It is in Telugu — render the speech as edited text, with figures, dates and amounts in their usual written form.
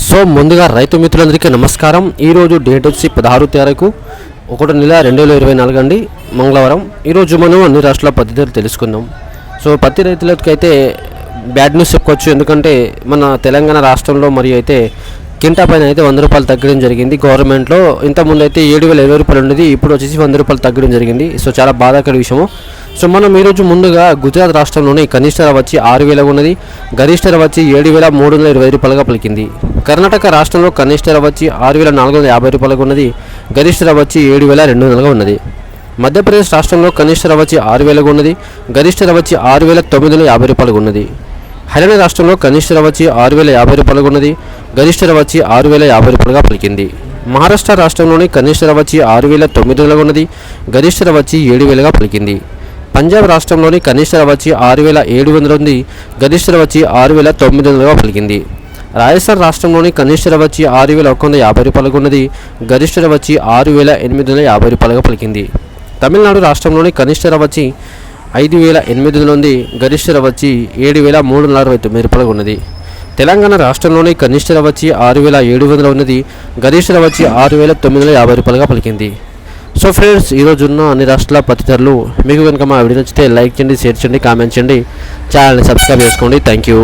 సో ముందుగా రైతు మిత్రులందరికీ నమస్కారం. ఈరోజు డేట్ వచ్చి 16 తారీఖు 1 నెల 2024 అండి, మంగళవారం. ఈరోజు మనం అన్ని రాష్ట్రాల పత్తి ధరలు తెలుసుకుందాం. సో పత్తి రైతులకైతే బ్యాడ్ న్యూస్ చెప్పుకోవచ్చు. ఎందుకంటే మన తెలంగాణ రాష్ట్రంలో మరియు అయితే కింటా పైన అయితే 100 రూపాయలు తగ్గడం జరిగింది గవర్నమెంట్లో. ఇంతకుముందు అయితే 7,020 రూపాయలు ఉండేది, ఇప్పుడు వచ్చేసి 100 రూపాయలు తగ్గడం జరిగింది. సో చాలా బాధాకర విషయము. సో మనం ఈరోజు ముందుగా గుజరాత్ రాష్ట్రంలోని కనిష్ట ధర వచ్చి 6,000 ఉన్నది, గరిష్ట ధర వచ్చి 7,320 రూపాయలుగా పలికింది. కర్ణాటక రాష్ట్రంలో కనిష్ట ధర వచ్చి 6,450 రూపాయలుగా ఉన్నది, గరిష్ట ధర వచ్చి 7,200గా ఉన్నది. మధ్యప్రదేశ్ రాష్ట్రంలో కనిష్ట ధర వచ్చి 6,000 ఉన్నది, గరిష్ట ధర వచ్చి 6,950 రూపాయలుగా ఉన్నది. హర్యానా రాష్ట్రంలో కనిష్ట ధర వచ్చి 6,050 రూపాయలుగా ఉన్నది, గరిష్ట ధర వచ్చి 6,050 రూపాయలుగా పలికింది. మహారాష్ట్ర రాష్ట్రంలోని కనిష్ట ధర వచ్చి 6,900గా ఉన్నది, గరిష్ట ధర వచ్చి 7,000గా పలికింది. పంజాబ్ రాష్ట్రంలోని కనిష్ట ధర వచ్చి 6,700 ఉంది, గరిష్ట ధర వచ్చి 6,900గా పలికింది. రాజస్థాన్ రాష్ట్రంలోని కనిష్ట ధర వచ్చి 6,150 రూపాయలుగా ఉన్నది, గరిష్ట ధర వచ్చి 6,850 రూపాయలుగా పలికింది. తమిళనాడు రాష్ట్రంలోని కనిష్ట ధర వచ్చి 5,800 ఉంది, గరిష్ట ధర వచ్చి 7,349 రూపాయలుగా ఉన్నది. తెలంగాణ రాష్ట్రంలోని కనిష్ట ధర వచ్చి 6,700 ఉన్నది, గరిష్ట ధర వచ్చి 6,950 రూపాయలుగా పలికింది. సో ఫ్రెండ్స్, ఈరోజు ఉన్న అన్ని రాష్ట్రాల పత్తి ధరలు మీకు కనుక మా వీడియో నచ్చితే లైక్ చేయండి, షేర్ చేయండి, కామెంట్ చేయండి, ఛానల్ని సబ్స్క్రైబ్ చేసుకోండి. Thank you.